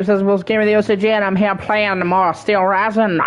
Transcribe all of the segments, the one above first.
This is Will's Game of the O.C.G, and I'm here playing more Steelrising.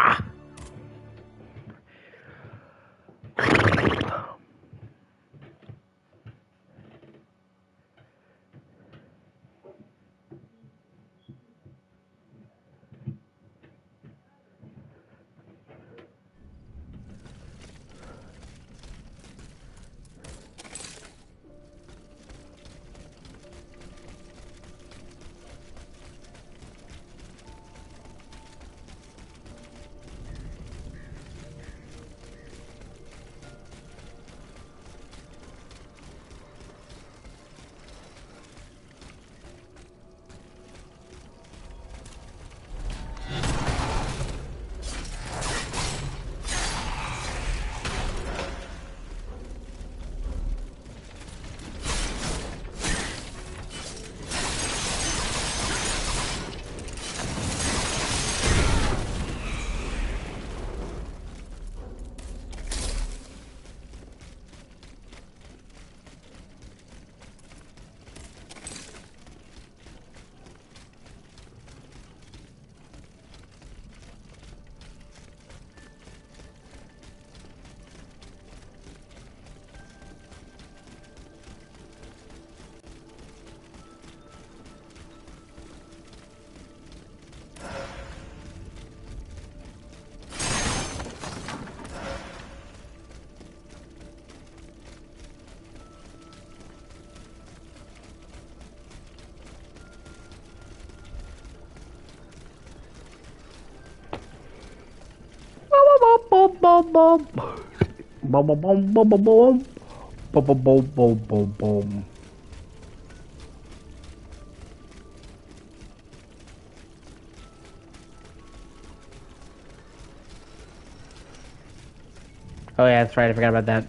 Oh yeah, that's right, I forgot about that.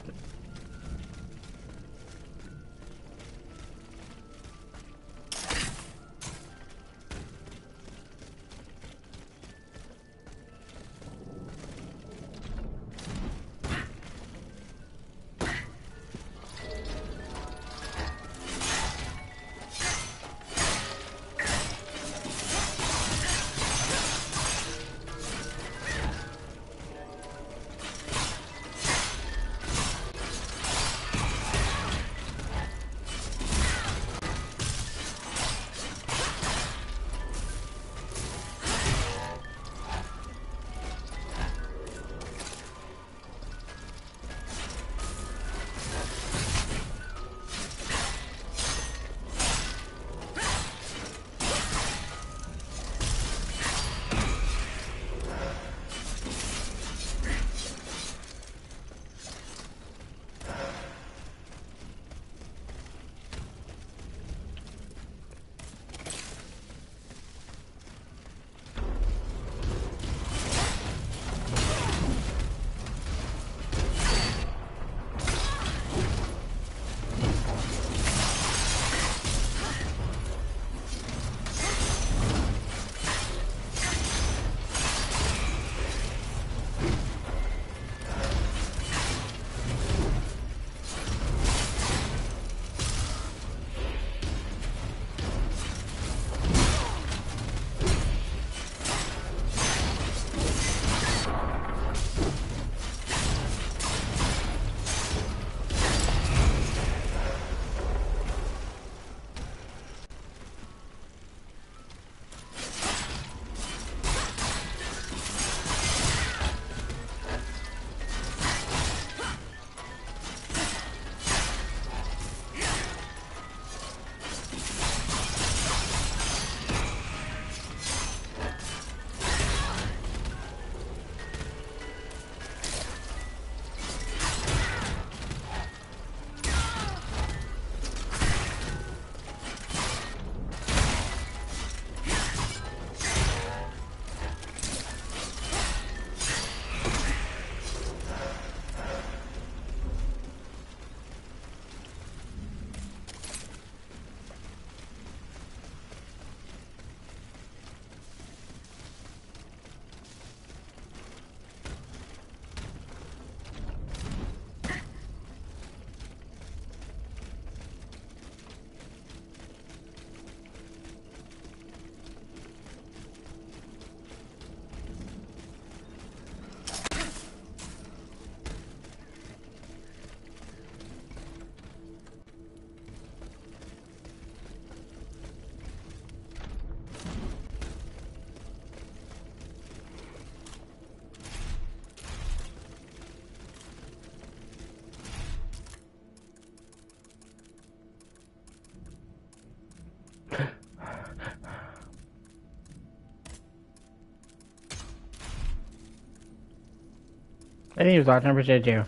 I think he was watching. I appreciate you.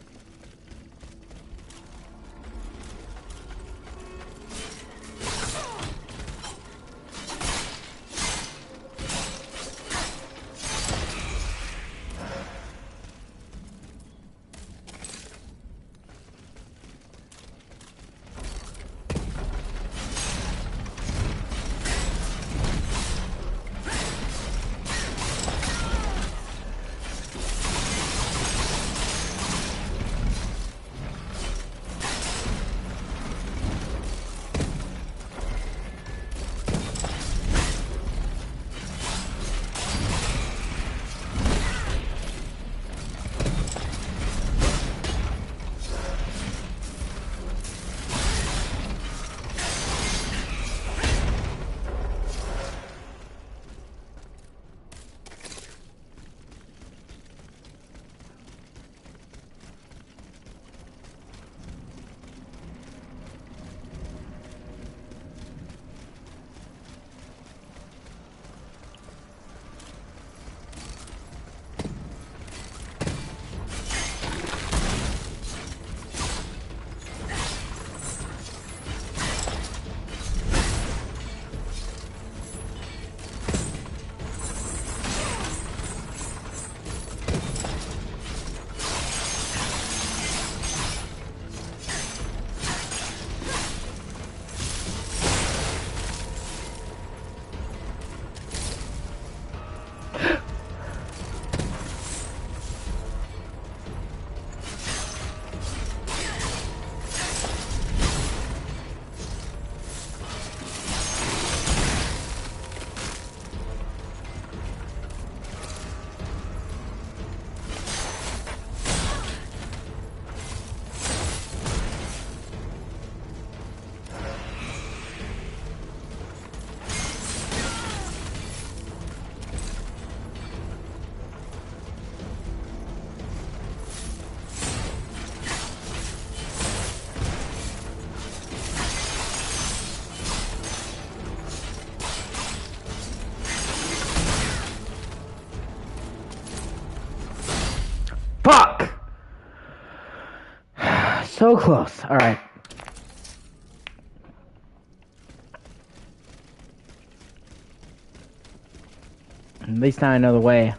Fuck! So close. Alright. At least now I know the way.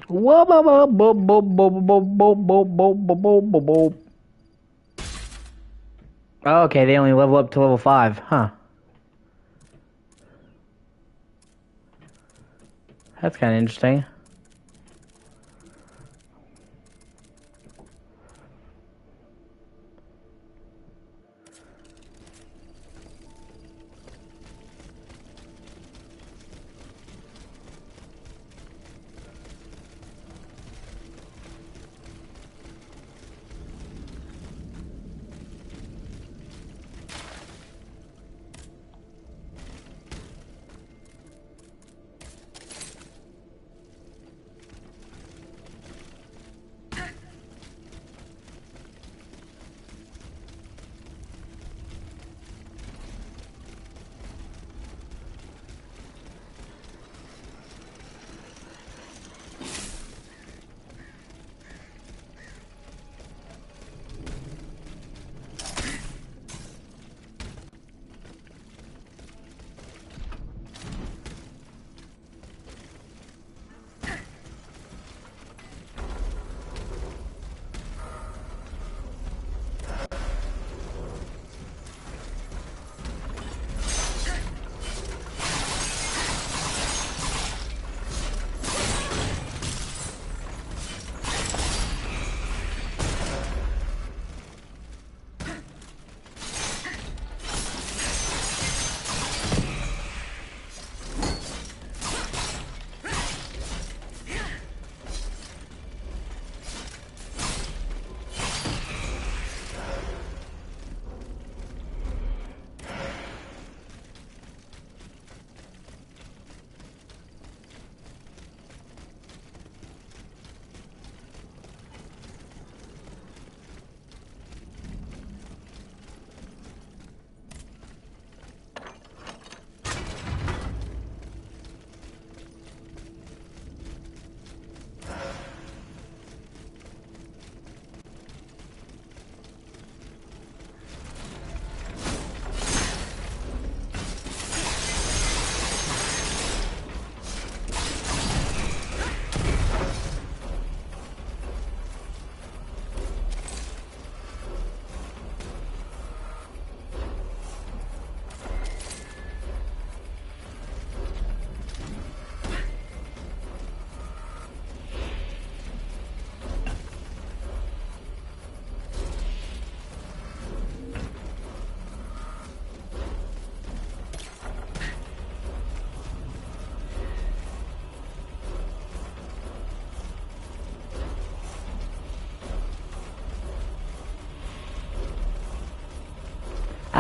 Whoa, bo, bo, bo, bo, bo, bo, bo, bo, bo, bo, bo, bo. Oh, okay, they only level up to level 5, huh? That's kind of interesting.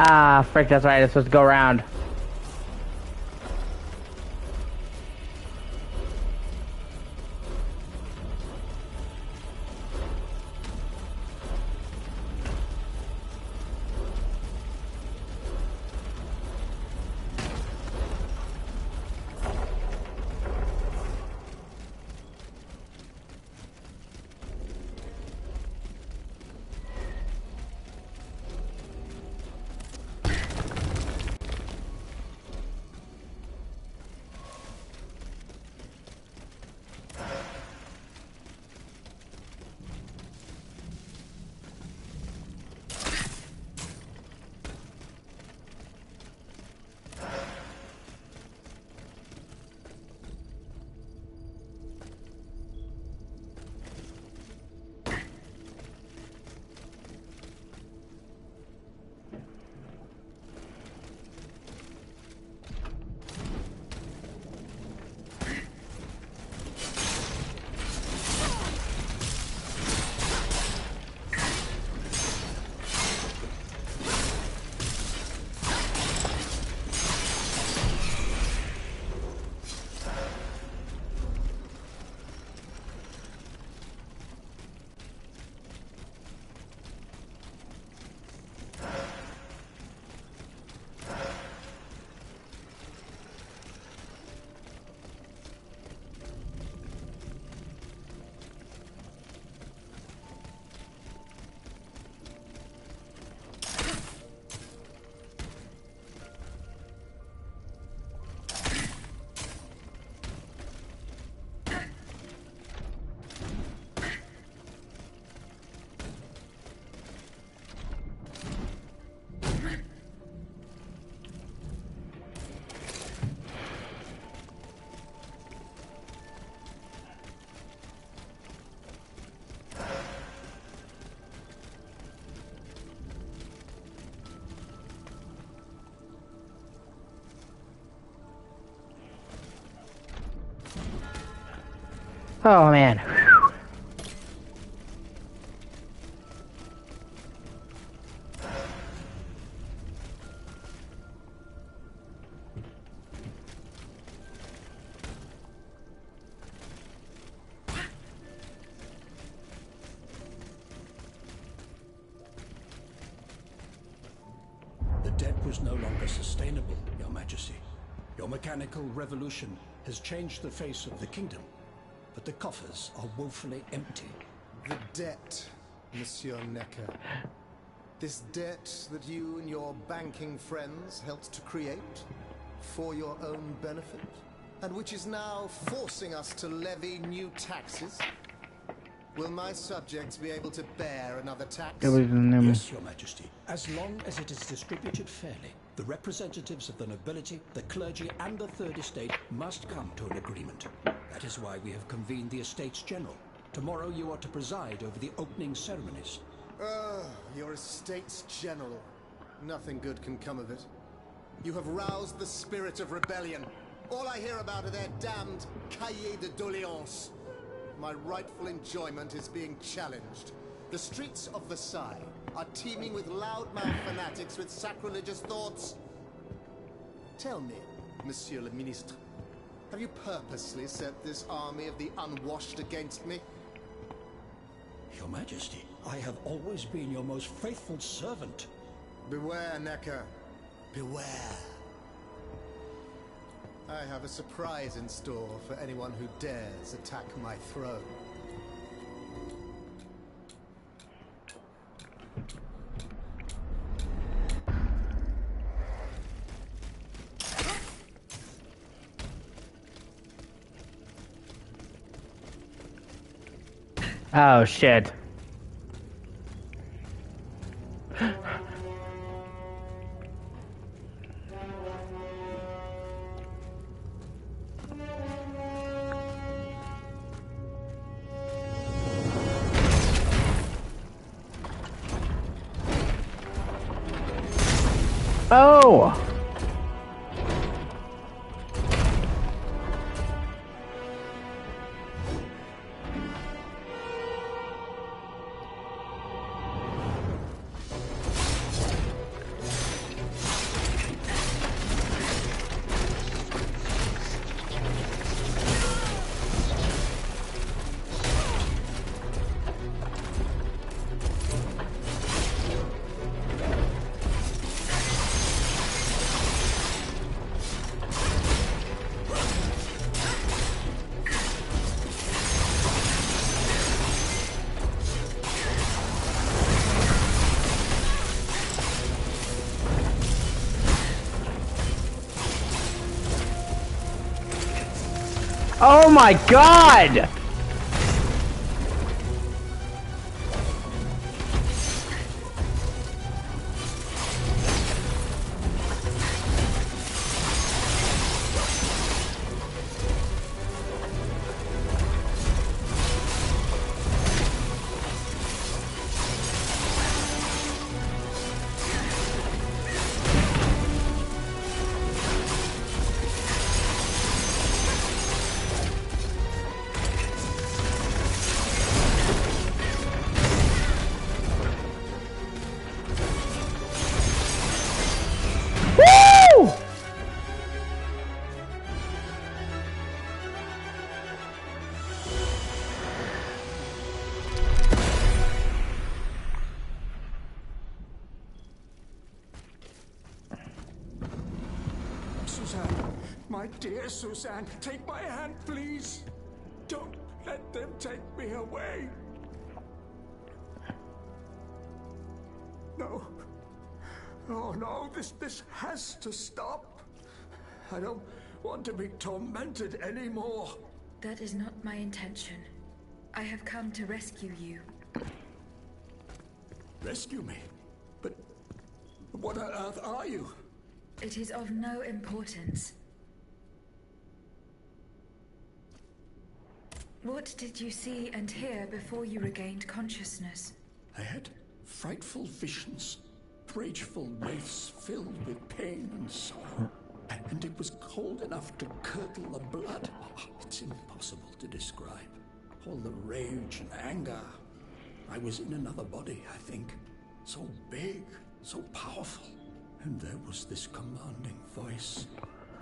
Ah, frick, that's right, it's supposed to go around. Oh man. The debt was no longer sustainable, Your Majesty. Your mechanical revolution has changed the face of the kingdom, but the coffers are woefully empty. The debt, Monsieur Necker. This debt that you and your banking friends helped to create for your own benefit, and which is now forcing us to levy new taxes. Will my subjects be able to bear another tax? Yes, Your Majesty. As long as it is distributed fairly, the representatives of the nobility, the clergy, and the Third Estate must come to an agreement. That is why we have convened the Estates General. Tomorrow you are to preside over the opening ceremonies. Your Estates General. Nothing good can come of it. You have roused the spirit of rebellion. All I hear about are their damned cahiers de doléances. My rightful enjoyment is being challenged. The streets of Versailles are teeming with loudmouth fanatics with sacrilegious thoughts. Tell me, Monsieur le Ministre, have you purposely set this army of the unwashed against me? Your Majesty, I have always been your most faithful servant. Beware, Necker. Beware. I have a surprise in store for anyone who dares attack my throne. Oh shit. Oh! Oh my god! Suzanne, my dear Suzanne, take my hand, please. Don't let them take me away. No. Oh no, this has to stop. I don't want to be tormented anymore. That is not my intention. I have come to rescue you. Rescue me? But what on earth are you? It is of no importance. What did you see and hear before you regained consciousness? I had frightful visions, rageful wraiths filled with pain and sorrow. And it was cold enough to curdle the blood. It's impossible to describe. All the rage and anger. I was in another body, I think. So big, so powerful. And there was this commanding voice,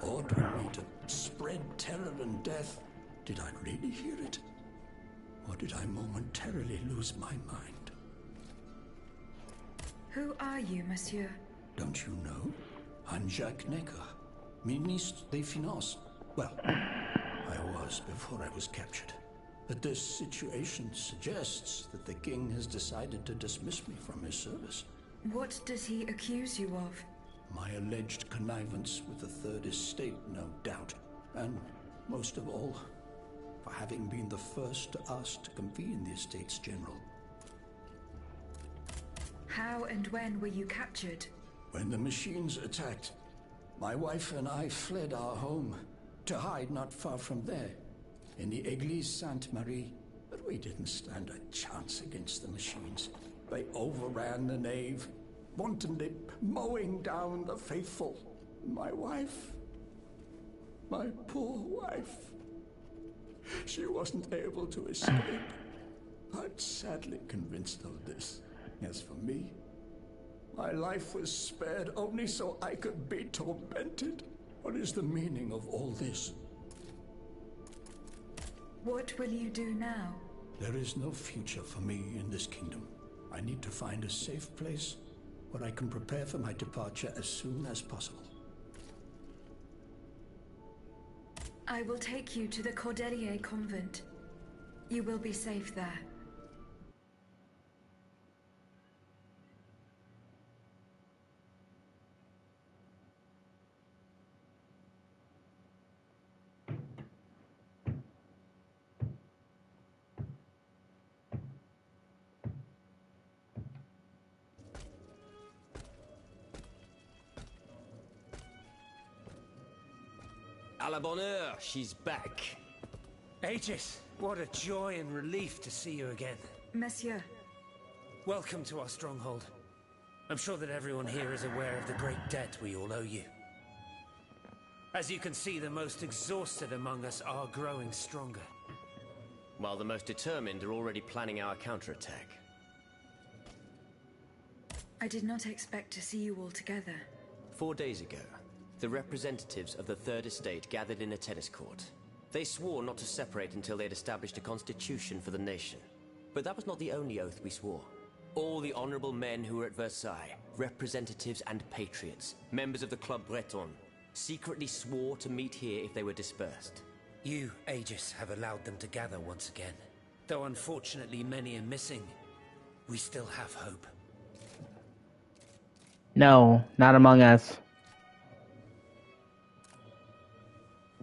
ordering me to spread terror and death. Did I really hear it? Or did I momentarily lose my mind? Who are you, monsieur? Don't you know? I'm Jacques Necker, Ministre des Finances. Well, I was before I was captured. But this situation suggests that the king has decided to dismiss me from his service. What does he accuse you of? My alleged connivance with the Third Estate, no doubt. And, most of all, for having been the first to ask to convene the Estates General. How and when were you captured? When the machines attacked, my wife and I fled our home to hide not far from there, in the Église Sainte-Marie. But we didn't stand a chance against the machines. They overran the nave, wantonly mowing down the faithful. My wife, my poor wife, she wasn't able to escape. I'm sadly convinced of this. As for me, my life was spared only so I could be tormented. What is the meaning of all this? What will you do now? There is no future for me in this kingdom. I need to find a safe place where I can prepare for my departure as soon as possible. I will take you to the Cordelier convent. You will be safe there. À la bonne heure, she's back. Aegis, what a joy and relief to see you again. Monsieur. Welcome to our stronghold. I'm sure that everyone here is aware of the great debt we all owe you. As you can see, the most exhausted among us are growing stronger. While the most determined are already planning our counterattack. I did not expect to see you all together. 4 days ago, the representatives of the Third Estate gathered in a tennis court. They swore not to separate until they had established a constitution for the nation. But that was not the only oath we swore. All the honorable men who were at Versailles, representatives and patriots, members of the Club Breton, secretly swore to meet here if they were dispersed. You, Aegis, have allowed them to gather once again. Though unfortunately many are missing, we still have hope. No, not among us.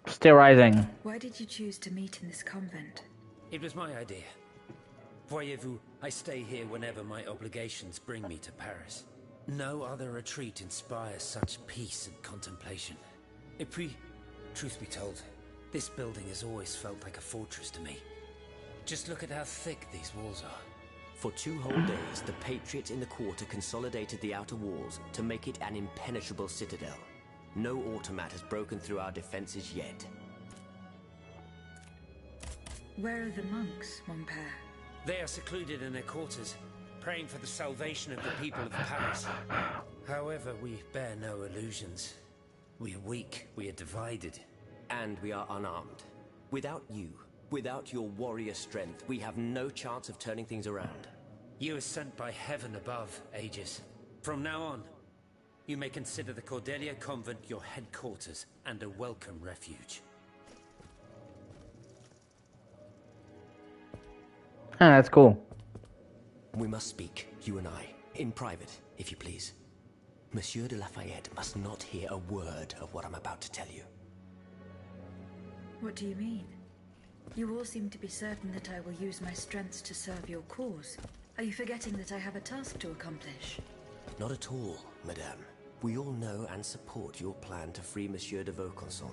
Steelrising. Why did you choose to meet in this convent? It was my idea. Voyez-vous, I stay here whenever my obligations bring me to Paris. No other retreat inspires such peace and contemplation. Et puis, truth be told, this building has always felt like a fortress to me. Just look at how thick these walls are. For 2 whole days, the patriots in the quarter consolidated the outer walls to make it an impenetrable citadel. No automat has broken through our defenses yet. Where are the monks, mon père? They are secluded in their quarters, praying for the salvation of the people of Paris. However, we bear no illusions. We are weak, we are divided. And we are unarmed. Without you, without your warrior strength, we have no chance of turning things around. You are sent by heaven above, Aegis. From now on, you may consider the Cordelier convent your headquarters and a welcome refuge. Ah, that's cool. We must speak, you and I, in private, if you please. Monsieur de Lafayette must not hear a word of what I'm about to tell you. What do you mean? You all seem to be certain that I will use my strengths to serve your cause. Are you forgetting that I have a task to accomplish? Not at all, madame. We all know and support your plan to free Monsieur de Vaucanson.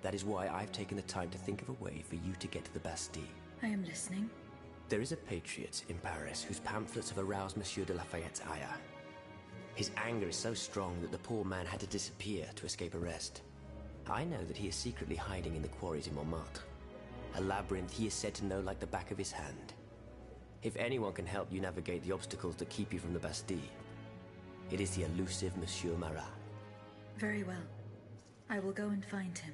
That is why I've taken the time to think of a way for you to get to the Bastille. I am listening. There is a patriot in Paris whose pamphlets have aroused Monsieur de Lafayette's ire. His anger is so strong that the poor man had to disappear to escape arrest. I know that he is secretly hiding in the quarries in Montmartre. A labyrinth he is said to know like the back of his hand. If anyone can help you navigate the obstacles that keep you from the Bastille, it is the elusive Monsieur Marat. Very well. I will go and find him.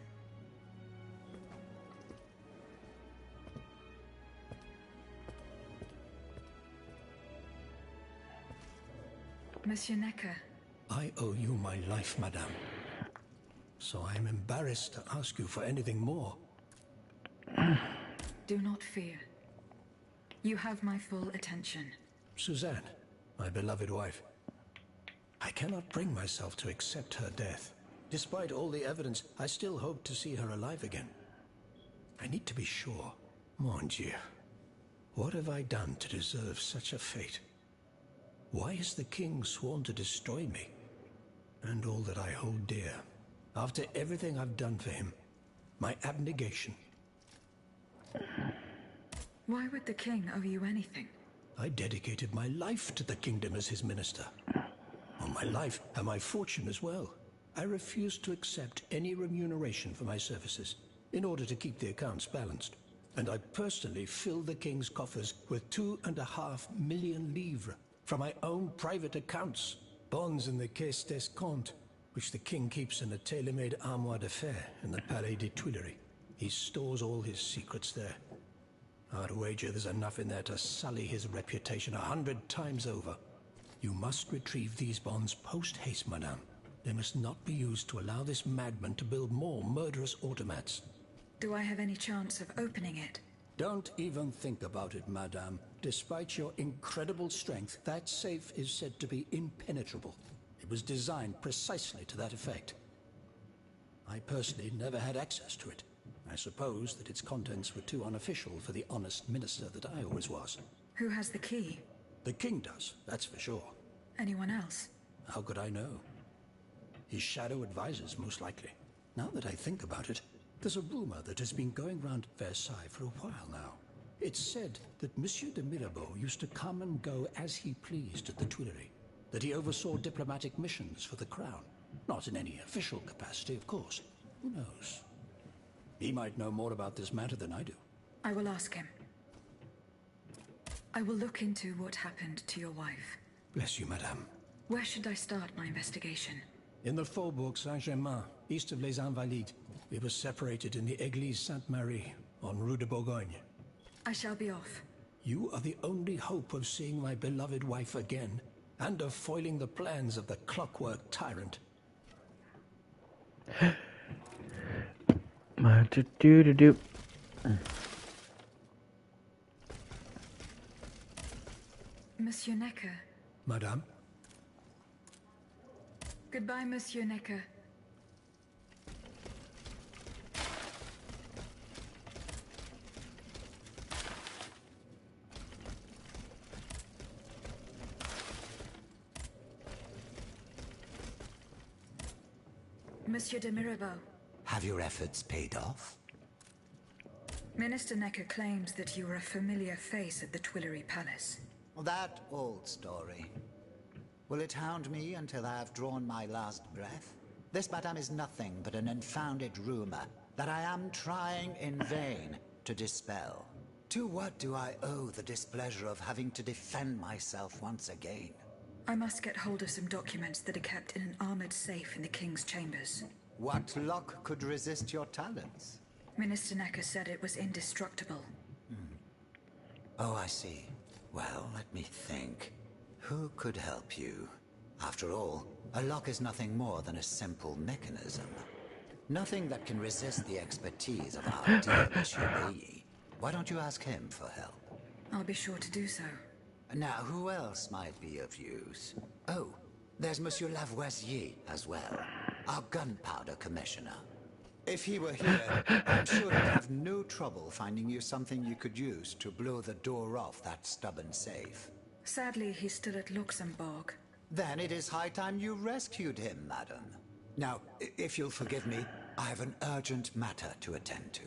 Monsieur Necker. I owe you my life, madame. So I am embarrassed to ask you for anything more. Do not fear. You have my full attention. Suzanne, my beloved wife. I cannot bring myself to accept her death. Despite all the evidence, I still hope to see her alive again. I need to be sure. Mon Dieu. What have I done to deserve such a fate? Why has the king sworn to destroy me? And all that I hold dear. After everything I've done for him. My abnegation. Why would the king owe you anything? I dedicated my life to the kingdom as his minister. Well, my life and my fortune as well. I refused to accept any remuneration for my services in order to keep the accounts balanced. And I personally filled the king's coffers with 2.5 million livres from my own private accounts. Bonds in the Caisse d'Escompte, which the king keeps in a tailor-made armoire d'affaires in the Palais des Tuileries. He stores all his secrets there. I'd wager there's enough in there to sully his reputation 100 times over. You must retrieve these bonds post-haste, madame. They must not be used to allow this madman to build more murderous automats. Do I have any chance of opening it? Don't even think about it, madame. Despite your incredible strength, that safe is said to be impenetrable. It was designed precisely to that effect. I personally never had access to it. I suppose that its contents were too unofficial for the honest minister that I always was. Who has the key? The king does, that's for sure. Anyone else? How could I know? His shadow advisors, most likely. Now that I think about it, there's a rumor that has been going round Versailles for a while now. It's said that Monsieur de Mirabeau used to come and go as he pleased at the Tuileries, that he oversaw diplomatic missions for the crown. Not in any official capacity, of course. Who knows? He might know more about this matter than I do. I will ask him. I will look into what happened to your wife. Bless you, madame. Where should I start my investigation? In the Faubourg Saint-Germain, east of Les Invalides. We were separated in the Église Sainte-Marie, on Rue de Bourgogne. I shall be off. You are the only hope of seeing my beloved wife again, and of foiling the plans of the clockwork tyrant. Monsieur Necker. Madame? Goodbye, Monsieur Necker. Monsieur de Mirabeau. Have your efforts paid off? Minister Necker claims that you are a familiar face at the Tuileries Palace. That old story. Will it hound me until I have drawn my last breath? This, madame, is nothing but an unfounded rumor that I am trying in vain to dispel. To what do I owe the displeasure of having to defend myself once again? I must get hold of some documents that are kept in an armored safe in the king's chambers. What lock could resist your talents? Minister Necker said it was indestructible. Oh, I see. Well, let me think. Who could help you? After all, a lock is nothing more than a simple mechanism. Nothing that can resist the expertise of our dear Monsieur Bailly. Why don't you ask him for help? I'll be sure to do so. Now, who else might be of use? Oh, there's Monsieur Lavoisier as well, our gunpowder commissioner. If he were here, I'm sure he'd have no trouble finding you something you could use to blow the door off that stubborn safe. Sadly, he's still at Luxembourg. Then it is high time you rescued him, madam. Now, if you'll forgive me, I have an urgent matter to attend to.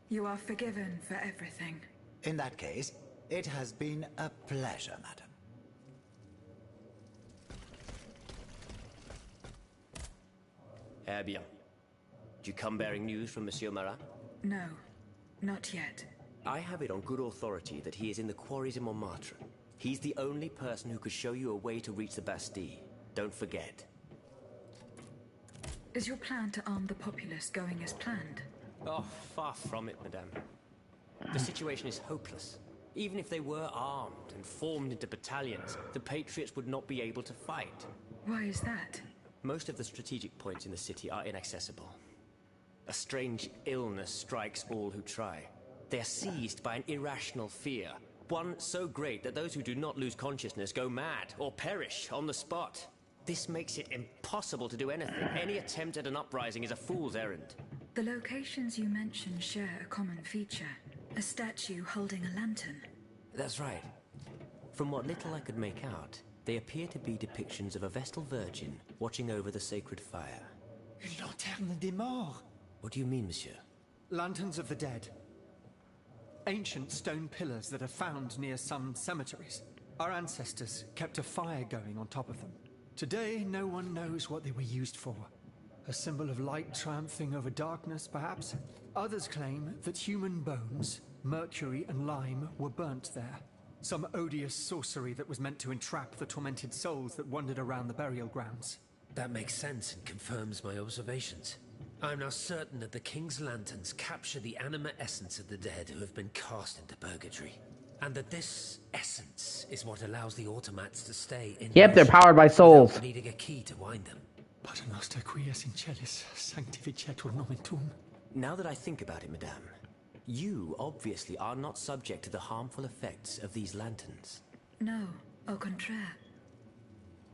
You are forgiven for everything. In that case, it has been a pleasure, madam. Eh bien. Do you come bearing news from Monsieur Marat? No. Not yet. I have it on good authority that he is in the quarries in Montmartre. He's the only person who could show you a way to reach the Bastille. Don't forget. Is your plan to arm the populace going as planned? Oh, far from it, madame. The situation is hopeless. Even if they were armed and formed into battalions, the Patriots would not be able to fight. Why is that? Most of the strategic points in the city are inaccessible. A strange illness strikes all who try. They are seized by an irrational fear, one so great that those who do not lose consciousness go mad or perish on the spot. This makes it impossible to do anything. Any attempt at an uprising is a fool's errand. The locations you mentioned share a common feature. A statue holding a lantern. That's right. From what little I could make out, they appear to be depictions of a Vestal Virgin watching over the sacred fire. Une lanterne des morts. What do you mean, monsieur? Lanterns of the dead. Ancient stone pillars that are found near some cemeteries. Our ancestors kept a fire going on top of them. Today, no one knows what they were used for. A symbol of light triumphing over darkness, perhaps? Others claim that human bones, mercury and lime, were burnt there. Some odious sorcery that was meant to entrap the tormented souls that wandered around the burial grounds. That makes sense and confirms my observations. I'm now certain that the King's lanterns capture the anima essence of the dead who have been cast into purgatory. And that this essence is what allows the automats to stay in Yep, they're motion powered by souls. without needing a key to wind them. Pater noster qui es in celis, sanctificetur nomen tuum. Now that I think about it, madame, you obviously are not subject to the harmful effects of these lanterns. No, au contraire.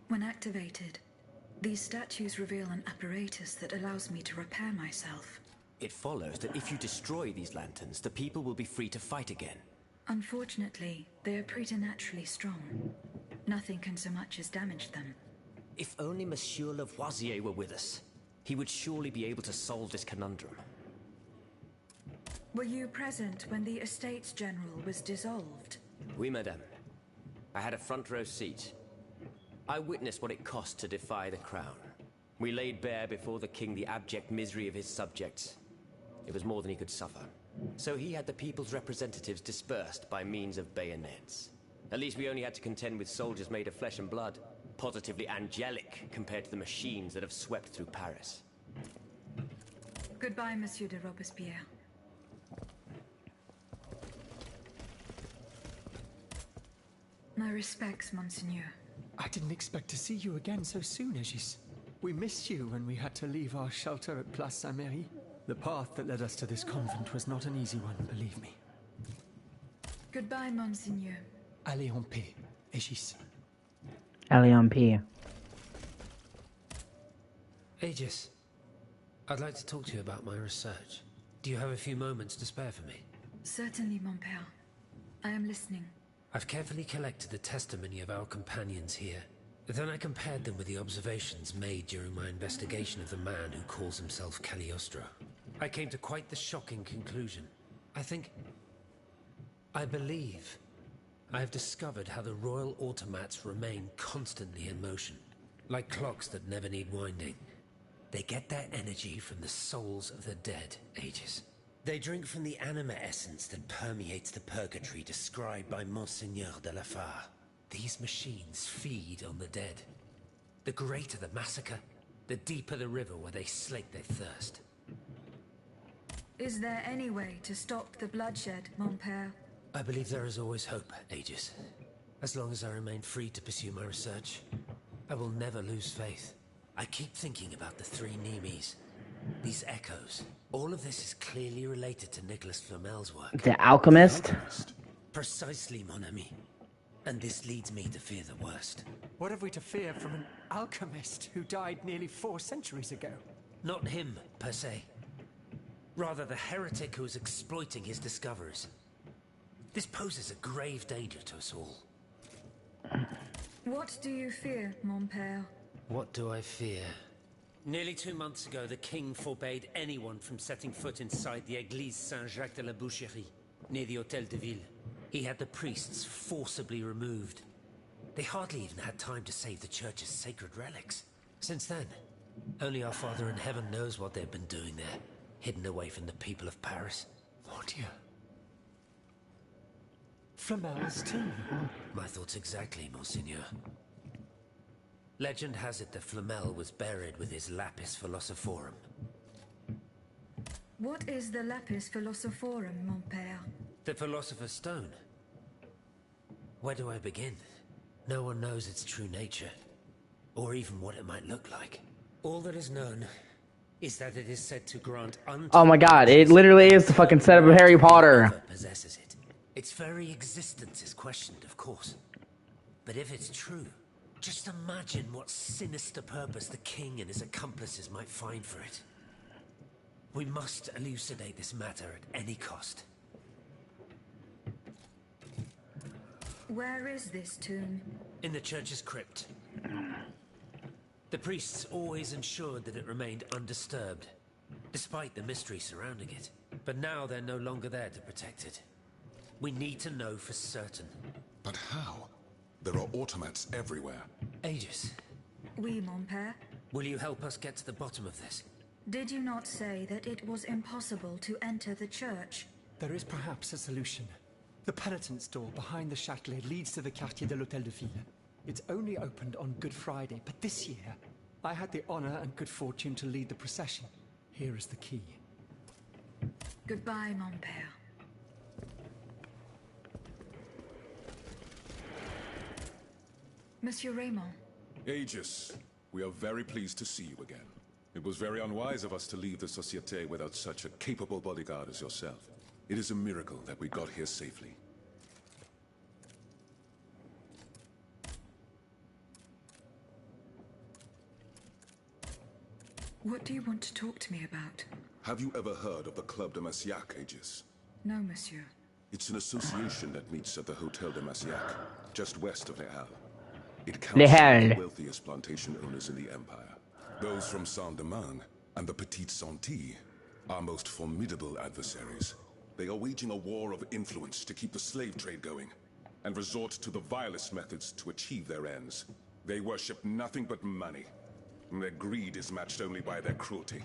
When activated, these statues reveal an apparatus that allows me to repair myself. It follows that if you destroy these lanterns, the people will be free to fight again. Unfortunately, they are preternaturally strong. Nothing can so much as damage them. If only Monsieur Lavoisier were with us, he would surely be able to solve this conundrum. Were you present when the Estates General was dissolved? Oui, madame. I had a front row seat. I witnessed what it cost to defy the crown. We laid bare before the king the abject misery of his subjects. It was more than he could suffer. So he had the people's representatives dispersed by means of bayonets. At least we only had to contend with soldiers made of flesh and blood. Positively angelic compared to the machines that have swept through Paris. Goodbye, Monsieur de Robespierre. My respects, Monseigneur. I didn't expect to see you again so soon, Aegis. We missed you when we had to leave our shelter at Place Saint-Merry. The path that led us to this convent was not an easy one, believe me. Goodbye, Monseigneur. Allez en paix, Aegis. LMP. Aegis, I'd like to talk to you about my research. Do you have a few moments to spare for me? Certainly, mon père. I am listening. I've carefully collected the testimony of our companions here. Then I compared them with the observations made during my investigation of the man who calls himself Cagliostro. I came to quite the shocking conclusion. I believe I have discovered how the royal automats remain constantly in motion, like clocks that never need winding. They get their energy from the souls of the dead, Aegis. They drink from the anima essence that permeates the purgatory described by Monseigneur de la Fare. These machines feed on the dead. The greater the massacre, the deeper the river where they slake their thirst. Is there any way to stop the bloodshed, mon père? I believe there is always hope, Aegis. As long as I remain free to pursue my research, I will never lose faith. I keep thinking about the three Nemes. These echoes. All of this is clearly related to Nicholas Flamel's work. The Alchemist? Precisely, mon ami. And this leads me to fear the worst. What have we to fear from an alchemist who died nearly 4 centuries ago? Not him, per se. Rather, the heretic who is exploiting his discoveries. This poses a grave danger to us all. What do you fear, mon père? What do I fear? Nearly 2 months ago, the king forbade anyone from setting foot inside the Église Saint-Jacques de la Boucherie, near the Hôtel de Ville. He had the priests forcibly removed. They hardly even had time to save the church's sacred relics. Since then, only our Father in Heaven knows what they've been doing there, hidden away from the people of Paris. Mordieu. Flamel's tomb. My thoughts exactly, Monseigneur. Legend has it that Flamel was buried with his Lapis Philosophorum. What is the Lapis Philosophorum, mon père? The Philosopher's Stone. Where do I begin? No one knows its true nature, or even what it might look like. All that is known is that it is said to grant Oh my god, it literally is the fucking setup of Harry Potter. Possesses it. Its very existence is questioned, of course. But if it's true, just imagine what sinister purpose the king and his accomplices might find for it. We must elucidate this matter at any cost. Where is this tomb? In the church's crypt. The priests always ensured that it remained undisturbed, despite the mystery surrounding it. But now they're no longer there to protect it. We need to know for certain. But how? There are automats everywhere. Aegis, Oui, mon père. will you help us get to the bottom of this? Did you not say that it was impossible to enter the church? There is perhaps a solution. The penitent's door behind the Châtelet leads to the Quartier de l'Hôtel de Ville. It's only opened on Good Friday, but this year, I had the honor and good fortune to lead the procession. Here is the key. Goodbye, mon père. Monsieur Raymond. Aegis, we are very pleased to see you again. It was very unwise of us to leave the Société without such a capable bodyguard as yourself. It is a miracle that we got here safely. What do you want to talk to me about? Have you ever heard of the Club de Massiac, Aegis? No, monsieur. It's an association that meets at the Hotel de Massiac, just west of Les Halles. It Les counts Halles. the wealthiest plantation owners in the empire. Those from Saint-Domingue and the Petite Santilles, our most formidable adversaries. They are waging a war of influence to keep the slave trade going, and resort to the vilest methods to achieve their ends. They worship nothing but money, and their greed is matched only by their cruelty.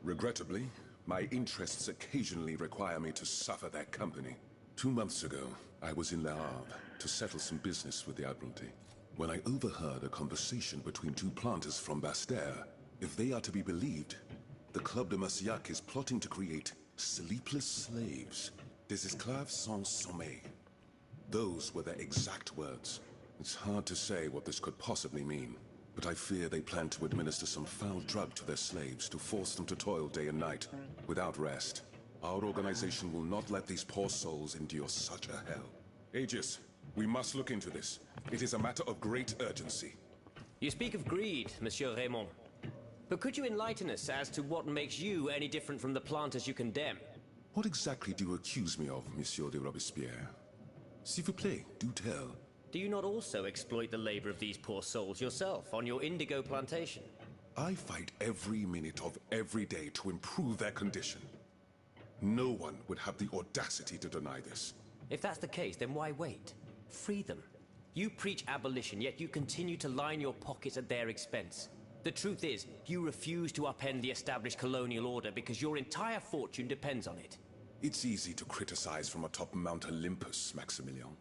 Regrettably, my interests occasionally require me to suffer their company. 2 months ago, I was in Le Havre to settle some business with the Admiralty, when I overheard a conversation between 2 planters from Bastère. If they are to be believed, the Club de Massiac is plotting to create sleepless slaves, des esclaves sans sommeil. Those were their exact words. It's hard to say what this could possibly mean, but I fear they plan to administer some foul drug to their slaves to force them to toil day and night, without rest. Our organization will not let these poor souls endure such a hell. Aegis, we must look into this. It is a matter of great urgency. You speak of greed, Monsieur Raymond. But could you enlighten us as to what makes you any different from the planters you condemn? What exactly do you accuse me of, Monsieur de Robespierre? S'il vous plaît, do tell. Do you not also exploit the labor of these poor souls yourself on your indigo plantation? I fight every minute of every day to improve their condition. No one would have the audacity to deny this. If that's the case, then why wait? Free them. You preach abolition, yet you continue to line your pockets at their expense. The truth is, you refuse to upend the established colonial order because your entire fortune depends on it. It's easy to criticize from atop Mount Olympus, Maximilian.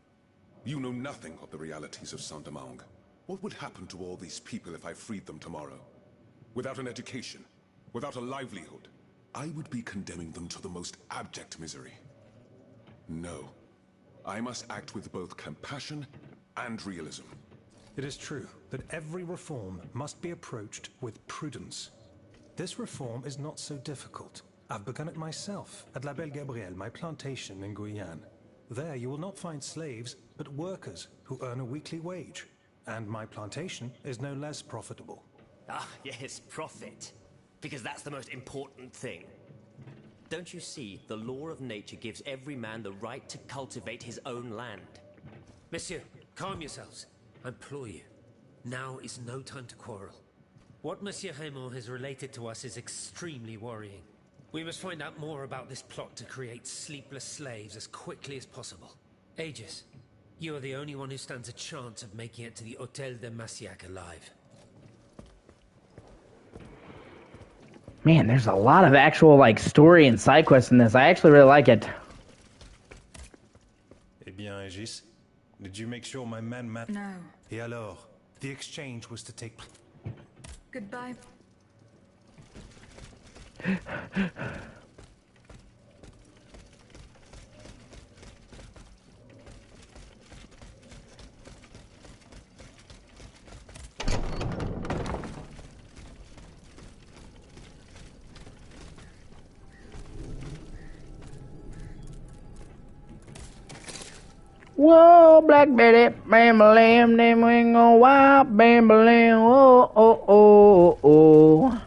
You know nothing of the realities of Saint-Domingue. What would happen to all these people if I freed them tomorrow? Without an education, without a livelihood, I would be condemning them to the most abject misery. No. I must act with both compassion and realism. It is true that every reform must be approached with prudence. This reform is not so difficult. I've begun it myself at La Belle Gabrielle, my plantation in Guyane. There you will not find slaves, but workers who earn a weekly wage. And my plantation is no less profitable. Ah, yes, profit. Because that's the most important thing. Don't you see, the law of nature gives every man the right to cultivate his own land. Monsieur, calm yourselves. I implore you. Now is no time to quarrel. What Monsieur Raymond has related to us is extremely worrying. We must find out more about this plot to create sleepless slaves as quickly as possible. Aegis, you are the only one who stands a chance of making it to the Hôtel de Massiac alive. Man, there's a lot of actual, like, story and side quests in this. I actually really like it. Eh bien, Aegis, did you make sure my man Matt... No. Et alors? The exchange was to take... Goodbye. Whoa, Black Betty, bam-a-lam, them wing on wild, bam-a-lam, oh, oh, oh, oh.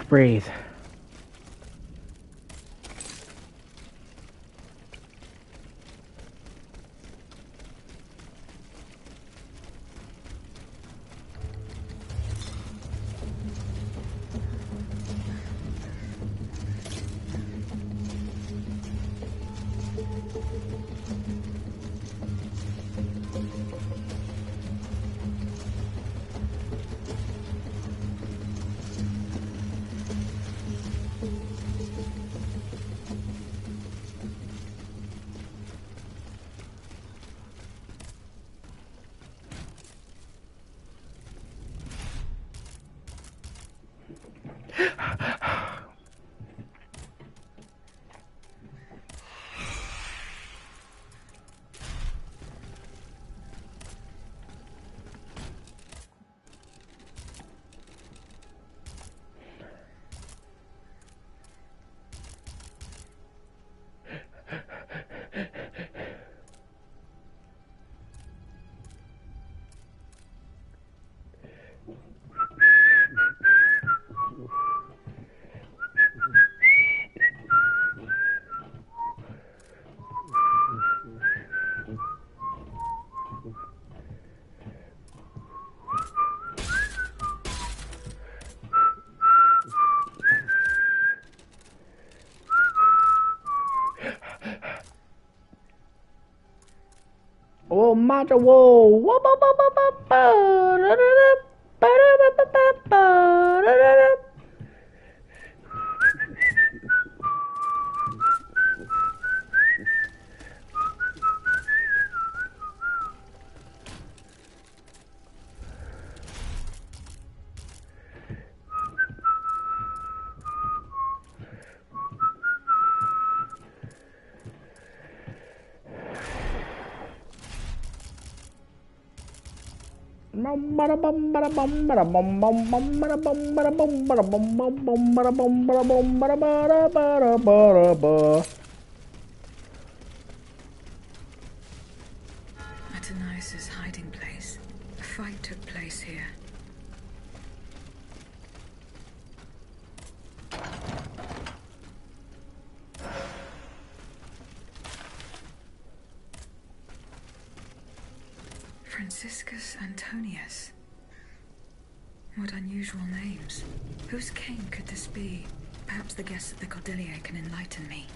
Breathe. about the wall. Athenais' hiding place. A fight took place here. Franciscus Antonius. What unusual names. Whose king could this be? Perhaps the guests at the Cordelier can enlighten me.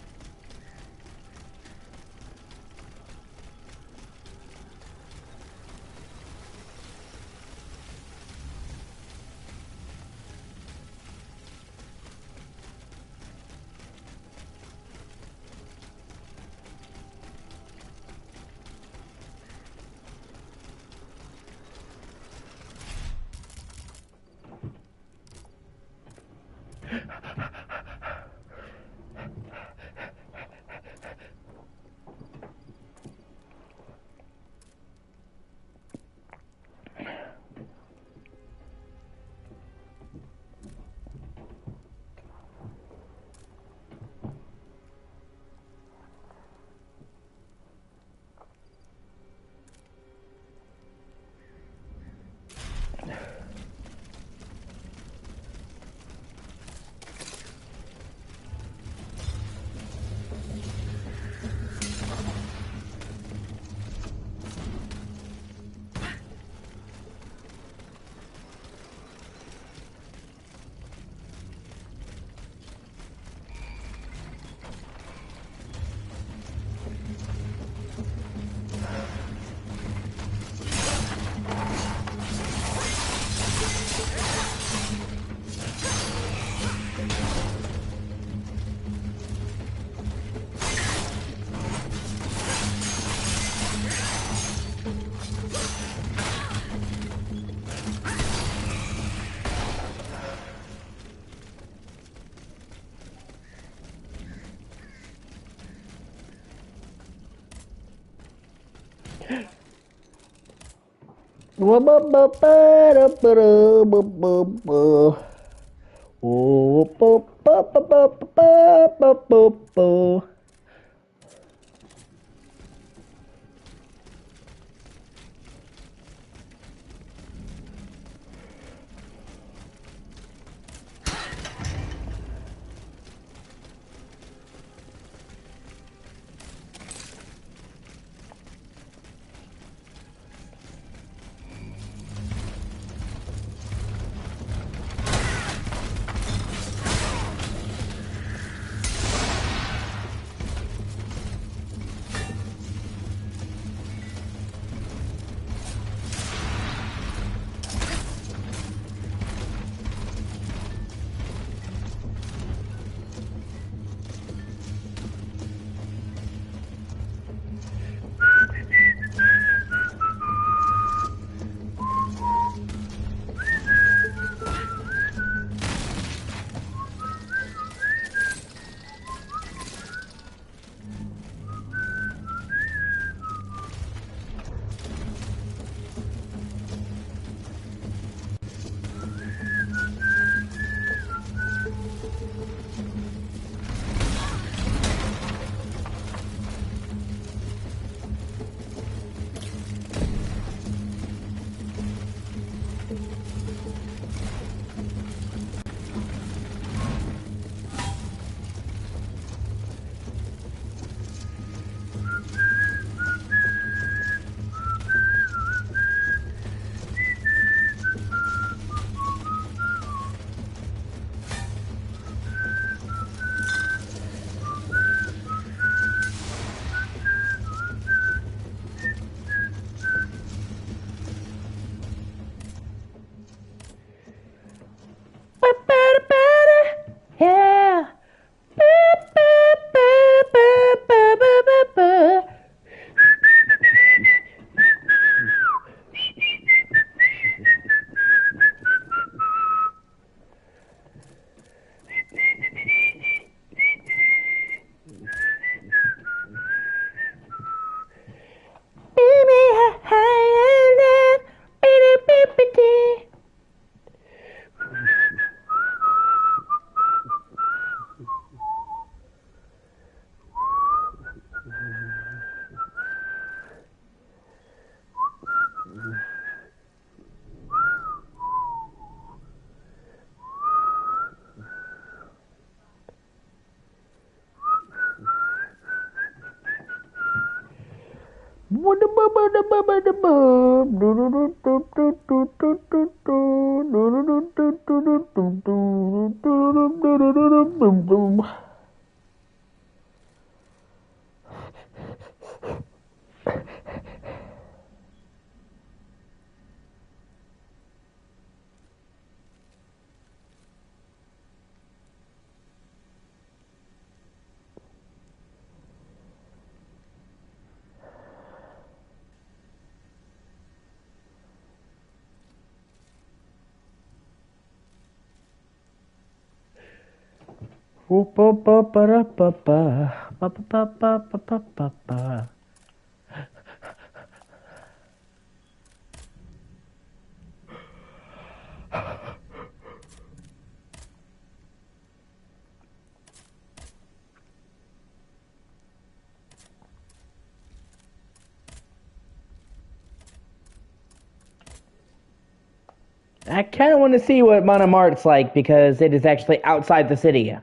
I kind of want to see what Monomart's like because it is actually outside the city.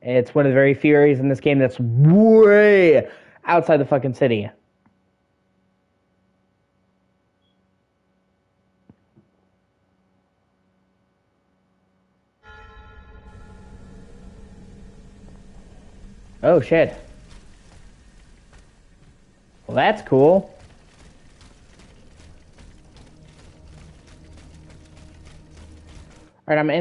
It's one of the very few areas in this game that's way outside the fucking city. Oh shit. Well, that's cool. Alright, I'm in.